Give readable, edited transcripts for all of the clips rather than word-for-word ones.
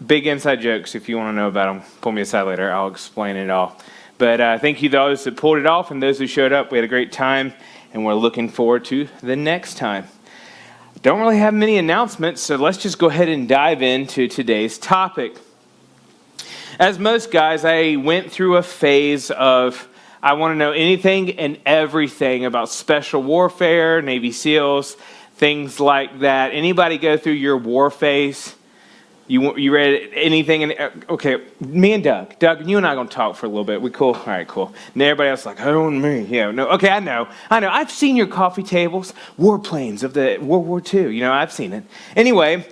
Big inside jokes. If you want to know about them, pull me aside later. I'll explain it all. But thank you to those that pulled it off and those who showed up. We had a great time, and we're looking forward to the next time. Don't really have many announcements, so let's just go ahead and dive into today's topic. As most guys, I went through a phase of I want to know anything and everything about special warfare, Navy SEALs, things like that. Anybody go through your war phase? You read anything? Okay, me and Doug. Doug, you and I are going to talk for a little bit. We cool? All right, cool. And everybody else is like, oh, me. Yeah, no. Okay, I know. I've seen your coffee tables, warplanes of the World War II. I've seen it. Anyway,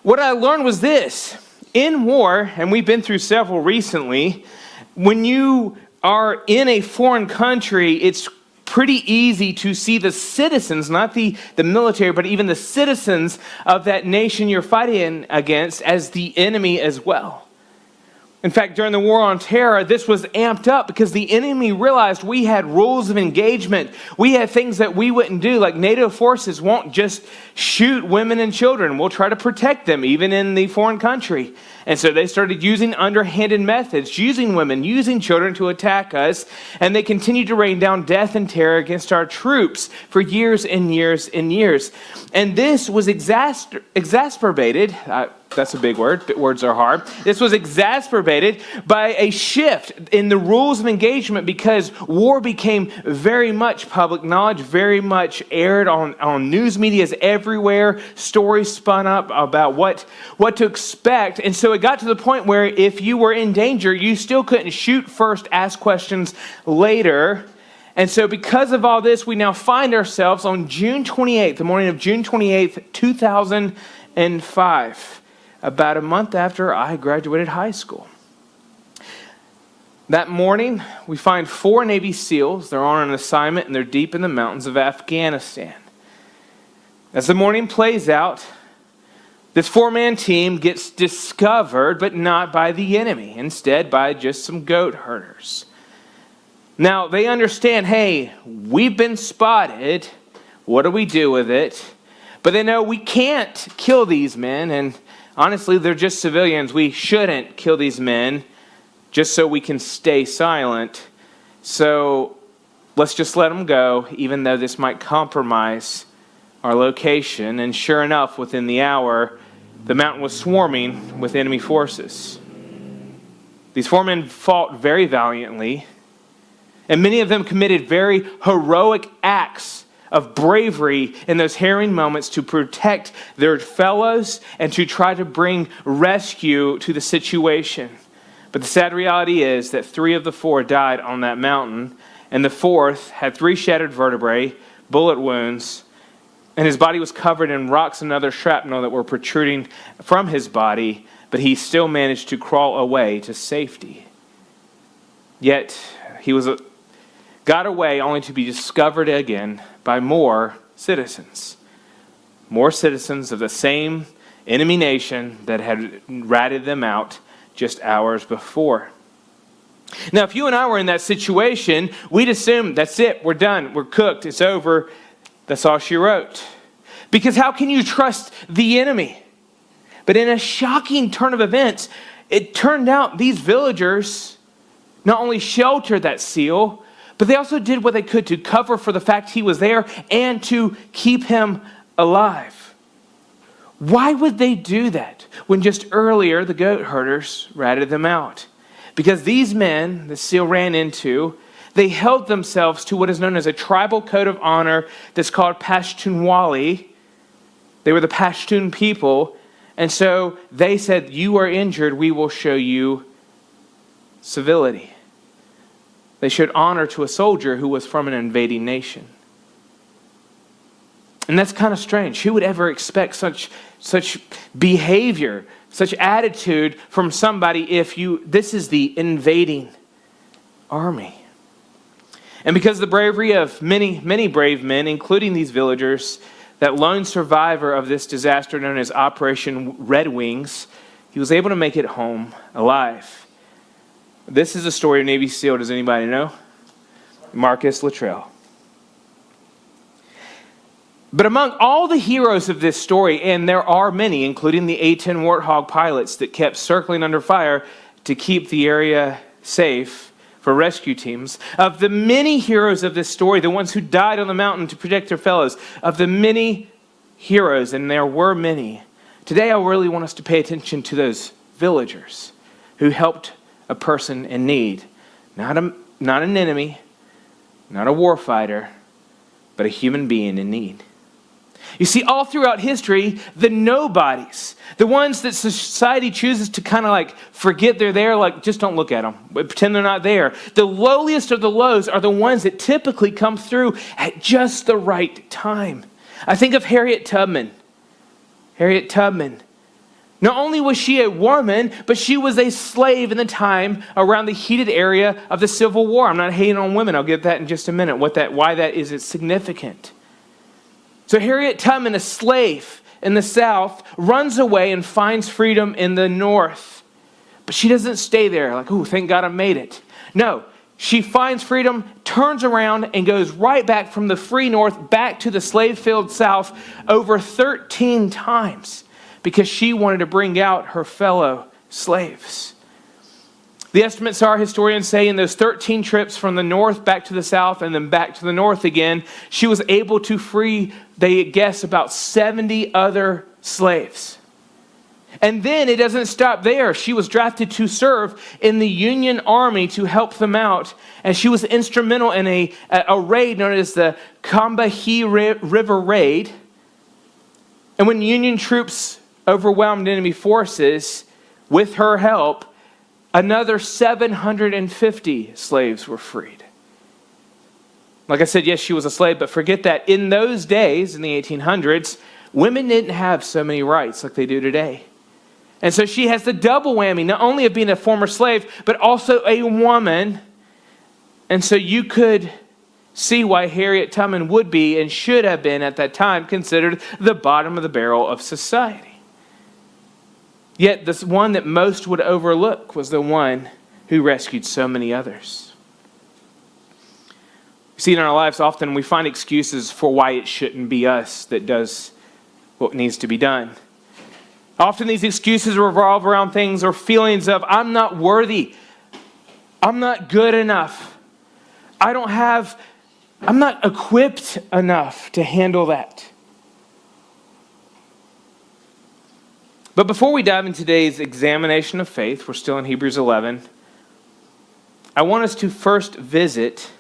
what I learned was this. In war, and we've been through several recently, when you are in a foreign country, it's pretty easy to see the citizens, not the military, but even the citizens of that nation you're fighting against as the enemy as well. In fact, during the War on Terror, this was amped up because the enemy realized we had rules of engagement. We had things that we wouldn't do, like NATO forces won't just shoot women and children. We'll try to protect them, even in the foreign country. And so they started using underhanded methods, using women, using children to attack us. And they continued to rain down death and terror against our troops for years and years and years. And this was exacerbated. That's a big word. Words are hard. This was exacerbated by a shift in the rules of engagement because war became very much public knowledge, very much aired on news medias everywhere. Stories spun up about what to expect. And so it got to the point where if you were in danger, you still couldn't shoot first, ask questions later. And so because of all this, we now find ourselves on June 28th, the morning of June 28th, 2005. About a month after I graduated high school. That morning, we find 4 Navy SEALs. They're on an assignment and they're deep in the mountains of Afghanistan. As the morning plays out, this 4-man team gets discovered, but not by the enemy. Instead, by just some goat herders. Now, they understand, hey, we've been spotted. What do we do with it? But they know we can't kill these men, and honestly, they're just civilians. We shouldn't kill these men just so we can stay silent. So let's just let them go, even though this might compromise our location. And sure enough, within the hour, the mountain was swarming with enemy forces. These 4 men fought very valiantly, and many of them committed very heroic acts of bravery in those harrowing moments to protect their fellows and to try to bring rescue to the situation. But the sad reality is that 3 of the 4 died on that mountain, and the 4th had 3 shattered vertebrae, bullet wounds, and his body was covered in rocks and other shrapnel that were protruding from his body, but he still managed to crawl away to safety. Yet he got away only to be discovered again by more citizens of the same enemy nation that had ratted them out just hours before. Now, if you and I were in that situation, we'd assume that's it, we're done, we're cooked, it's over. That's all she wrote. Because how can you trust the enemy? But in a shocking turn of events, it turned out these villagers not only sheltered that SEAL, but they also did what they could to cover for the fact he was there and to keep him alive. Why would they do that when just earlier the goat herders ratted them out? Because these men the SEAL ran into, they held themselves to what is known as a tribal code of honor that's called Pashtunwali. They were the Pashtun people. And so they said, you are injured, we will show you civility. They showed honor to a soldier who was from an invading nation. And that's kind of strange. Who would ever expect such behavior, such attitude from somebody if this is the invading army? And because of the bravery of many, many brave men, including these villagers, that lone survivor of this disaster known as Operation Red Wings, he was able to make it home alive. This is a story of Navy SEAL. Does anybody know? Marcus Luttrell. But among all the heroes of this story, and there are many, including the A-10 Warthog pilots that kept circling under fire to keep the area safe for rescue teams, of the many heroes of this story, the ones who died on the mountain to protect their fellows, of the many heroes, and there were many, today I really want us to pay attention to those villagers who helped a person in need. Not an enemy, not a warfighter, but a human being in need. You see, all throughout history, the nobodies, the ones that society chooses to kind of like forget they're there, like just don't look at them, pretend they're not there. The lowliest of the lows are the ones that typically come through at just the right time. I think of Harriet Tubman. Harriet Tubman. Not only was she a woman, but she was a slave in the time around the heated area of the Civil War. I'm not hating on women. I'll get that in just a minute. Why that is significant. So Harriet Tubman, a slave in the South, runs away and finds freedom in the North. But she doesn't stay there like, oh, thank God I made it. No, she finds freedom, turns around, and goes right back from the free North back to the slave-filled South over 13 times because she wanted to bring out her fellow slaves. The estimates are, historians say, in those 13 trips from the north back to the south and then back to the north again, she was able to free, they guess, about 70 other slaves. And then it doesn't stop there. She was drafted to serve in the Union Army to help them out. And she was instrumental in a raid known as the Combahee River Raid. And when Union troops overwhelmed enemy forces, with her help, another 750 slaves were freed. Like I said, yes, she was a slave, but forget that. In those days, in the 1800s, women didn't have so many rights like they do today. And so she has the double whammy, not only of being a former slave, but also a woman. And so you could see why Harriet Tubman would be and should have been at that time considered the bottom of the barrel of society. Yet the one that most would overlook was the one who rescued so many others. You see, in our lives, often we find excuses for why it shouldn't be us that does what needs to be done. Often these excuses revolve around things or feelings of, I'm not worthy. I'm not good enough. I'm not equipped enough to handle that. But before we dive into today's examination of faith, we're still in Hebrews 11, I want us to first visit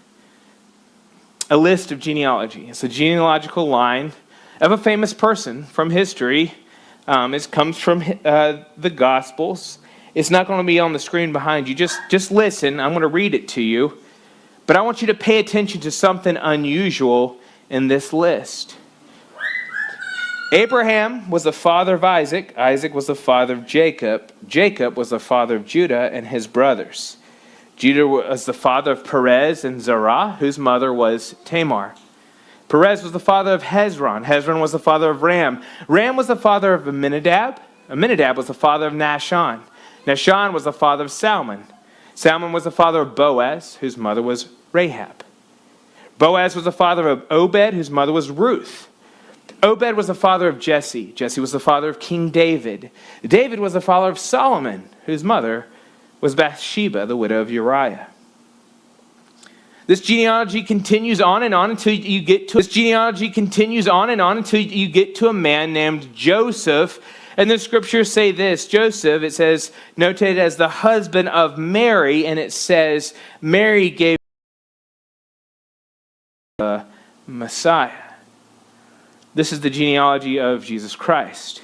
a list of genealogy. It's a genealogical line of a famous person from history. It comes from the Gospels. It's not going to be on the screen behind you. Just listen. I'm going to read it to you. But I want you to pay attention to something unusual in this list. Abraham was the father of Isaac. Isaac was the father of Jacob. Jacob was the father of Judah and his brothers. Judah was the father of Perez and Zerah, whose mother was Tamar. Perez was the father of Hezron. Hezron was the father of Ram. Ram was the father of Amminadab. Amminadab was the father of Nahshon. Nahshon was the father of Salmon. Salmon was the father of Boaz, whose mother was Rahab. Boaz was the father of Obed, whose mother was Ruth. Obed was the father of Jesse. Jesse was the father of King David. David was the father of Solomon, whose mother was Bathsheba, the widow of Uriah. This genealogy continues on and on until you get to a man named Joseph. And the scriptures say this, Joseph, it says, noted as the husband of Mary, and it says, Mary gave the Messiah. This is the genealogy of Jesus Christ.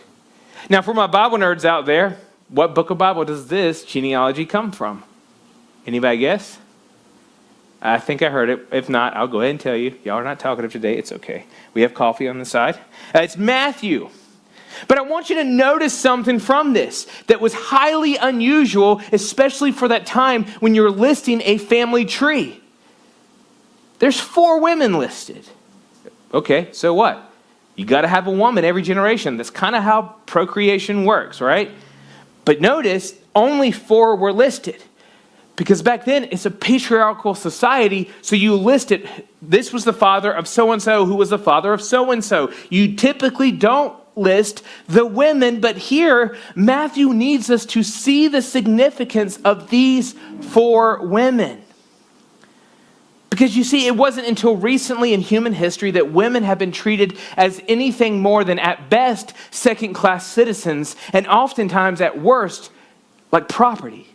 Now, for my Bible nerds out there, what book of Bible does this genealogy come from? Anybody guess? I think I heard it. If not, I'll go ahead and tell you. Y'all are not talkative today. It's okay. We have coffee on the side. It's Matthew. But I want you to notice something from this that was highly unusual, especially for that time when you're listing a family tree. There's 4 women listed. Okay, so what? You got to have a woman every generation. That's kind of how procreation works, right? But notice, only 4 were listed. Because back then, it's a patriarchal society, so you list it. This was the father of so-and-so, who was the father of so-and-so. You typically don't list the women, but here, Matthew needs us to see the significance of these 4 women. Because you see, it wasn't until recently in human history that women have been treated as anything more than, at best, second-class citizens, and oftentimes, at worst, like property.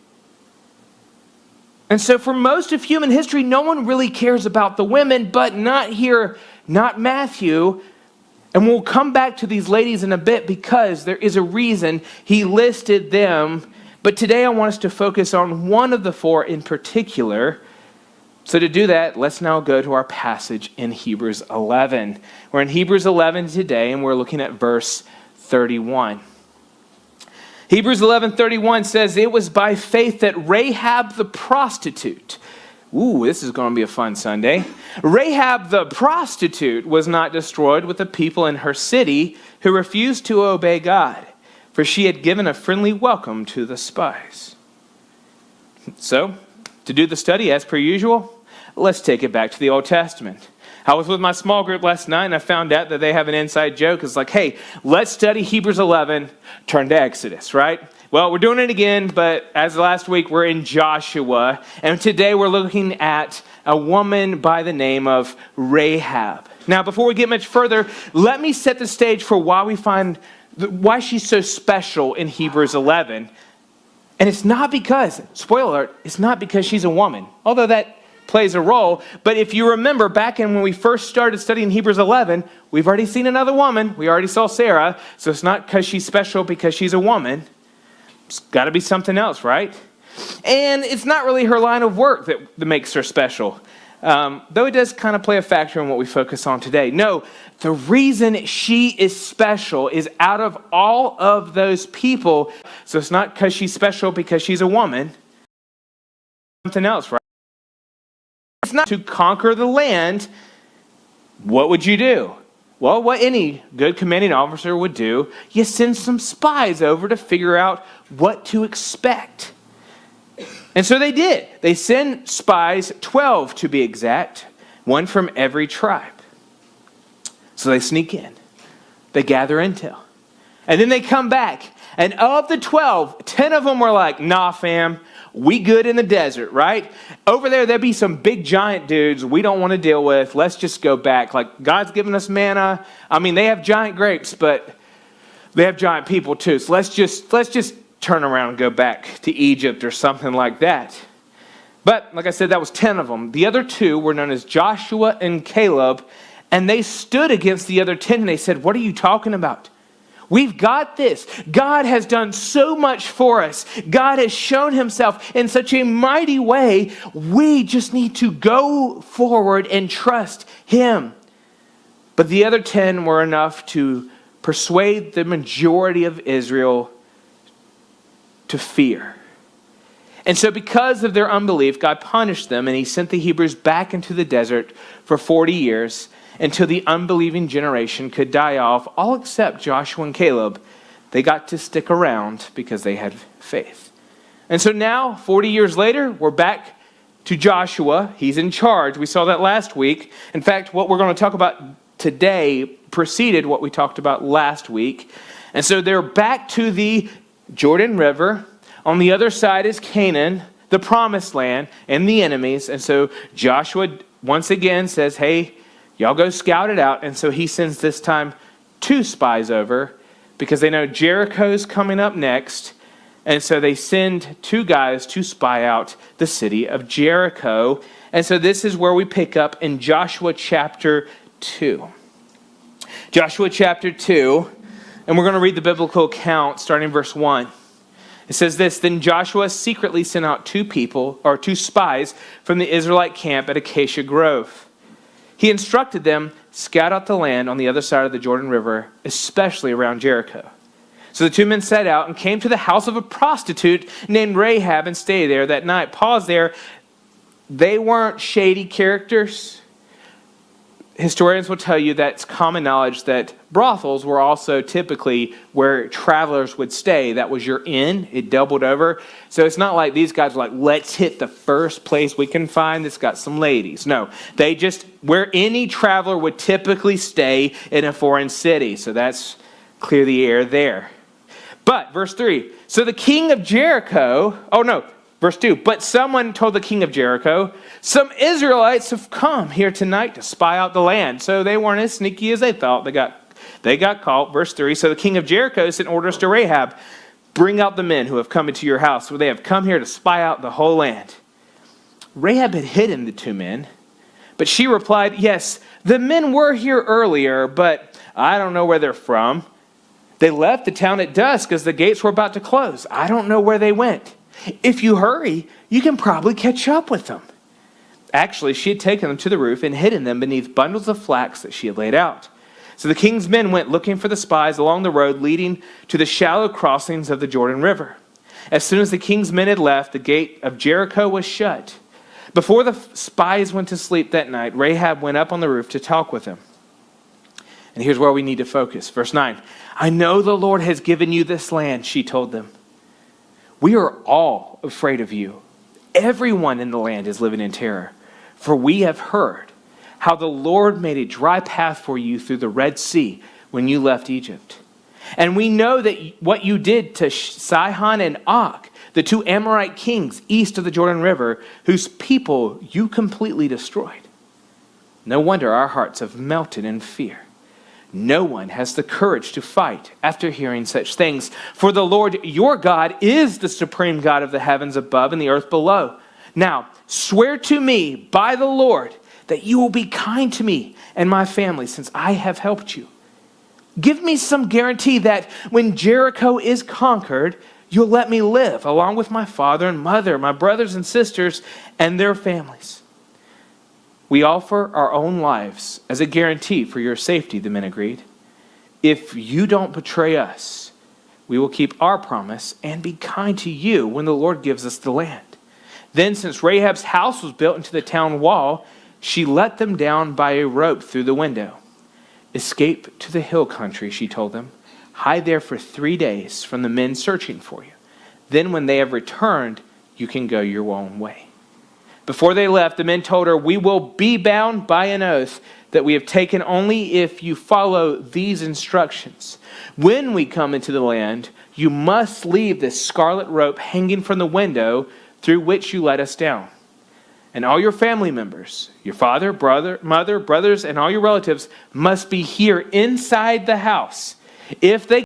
And so for most of human history, no one really cares about the women, but not here, not Matthew. And we'll come back to these ladies in a bit because there is a reason he listed them. But today I want us to focus on one of the 4 in particular. So to do that, let's now go to our passage in Hebrews 11. We're in Hebrews 11 today, and we're looking at verse 31. Hebrews 11:31 says, "It was by faith that Rahab the prostitute," ooh, this is going to be a fun Sunday. "Rahab the prostitute was not destroyed with the people in her city who refused to obey God, for she had given a friendly welcome to the spies." So, to do the study as per usual, let's take it back to the Old Testament. I was with my small group last night and I found out that they have an inside joke. It's like, hey, let's study Hebrews 11, turn to Exodus, right? Well, we're doing it again, but as last week, we're in Joshua. And today we're looking at a woman by the name of Rahab. Now, before we get much further, let me set the stage for why she's so special in Hebrews 11. And it's not because, spoiler alert, it's not because she's a woman, although that plays a role. But if you remember back when we first started studying Hebrews 11, we've already seen another woman. We already saw Sarah. So it's not because she's special because she's a woman. It's got to be something else, right? And it's not really her line of work that makes her special. Though it does kind of play a factor in what we focus on today. No, the reason she is special is out of all of those people. So it's not because she's special because she's a woman. Something else, right? It's not to conquer the land. What would you do? Well, what any good commanding officer would do, you send some spies over to figure out what to expect. And so they did. They send spies, 12 to be exact, one from every tribe. So they sneak in. They gather intel. And then they come back. And of the 12, 10 of them were like, nah, fam, we good in the desert, right? Over there'd be some big giant dudes we don't want to deal with. Let's just go back. Like, God's given us manna. I mean, they have giant grapes, but they have giant people too. So let's just turn around and go back to Egypt or something like that. But like I said, that was 10 of them. The other 2 were known as Joshua and Caleb, and they stood against the other 10 and they said, what are you talking about? We've got this. God has done so much for us. God has shown himself in such a mighty way. We just need to go forward and trust him. But the other 10 were enough to persuade the majority of Israel to fear. And so because of their unbelief, God punished them and he sent the Hebrews back into the desert for 40 years until the unbelieving generation could die off, all except Joshua and Caleb. They got to stick around because they had faith. And so now, 40 years later, we're back to Joshua. He's in charge. We saw that last week. In fact, what we're going to talk about today preceded what we talked about last week. And so they're back to the Jordan River. On the other side is Canaan, the promised land, and the enemies. And so Joshua once again says, hey, y'all go scout it out. And so he sends this time 2 spies over because they know Jericho's coming up next. And so they send 2 guys to spy out the city of Jericho. And so this is where we pick up in Joshua chapter 2. Joshua chapter 2, and we're going to read the biblical account starting in verse 1. It says this, then Joshua secretly sent out 2 spies from the Israelite camp at Acacia Grove. He instructed them, scout out the land on the other side of the Jordan River, especially around Jericho. So the 2 men set out and came to the house of a prostitute named Rahab and stayed there that night. Pause there. They weren't shady characters. historians will tell you that it's common knowledge that brothels were also typically where travelers would stay. That was your inn. It doubled over. So it's not like these guys were like, let's hit the first place we can find that's got some ladies. No, they just, where any traveler would typically stay in a foreign city. So that's clear the air there. But, verse 3, so the king of Jericho, verse 2, but someone told the king of Jericho, some Israelites have come here tonight to spy out the land. So they weren't as sneaky as they thought. They got caught. Verse 3, so the king of Jericho sent orders to Rahab, bring out the men who have come into your house, for they have come here to spy out the whole land. Rahab had hidden the two men, but she replied, yes, the men were here earlier, but I don't know where they're from. They left the town at dusk as the gates were about to close. I don't know where they went. If you hurry, you can probably catch up with them. Actually, she had taken them to the roof and hidden them beneath bundles of flax that she had laid out. So the king's men went looking for the spies along the road leading to the shallow crossings of the Jordan River. As soon as the king's men had left, the gate of Jericho was shut. Before the spies went to sleep that night, Rahab went up on the roof to talk with them. And here's where we need to focus. Verse 9. I know the Lord has given you this land, she told them. We are all afraid of you. Everyone in the land is living in terror. For we have heard how the Lord made a dry path for you through the Red Sea when you left Egypt. And we know that what you did to Sihon and Og, the two Amorite kings east of the Jordan River, whose people you completely destroyed. No wonder our hearts have melted in fear. No one has the courage to fight after hearing such things. For the Lord your God is the supreme God of the heavens above and the earth below. Now, swear to me by the Lord that you will be kind to me and my family since I have helped you. Give me some guarantee that when Jericho is conquered, you'll let me live along with my father and mother, my brothers and sisters, and their families. We offer our own lives as a guarantee for your safety, the men agreed. If you don't betray us, we will keep our promise and be kind to you when the Lord gives us the land. Then, since Rahab's house was built into the town wall, she let them down by a rope through the window. Escape to the hill country, she told them. Hide there for 3 days from the men searching for you. Then when they have returned, you can go your own way. Before they left, the men told her, we will be bound by an oath that we have taken only if you follow these instructions. When we come into the land, you must leave this scarlet rope hanging from the window through which you let us down. And all your family members, your father, brother, mother, brothers, and all your relatives must be here inside the house. If they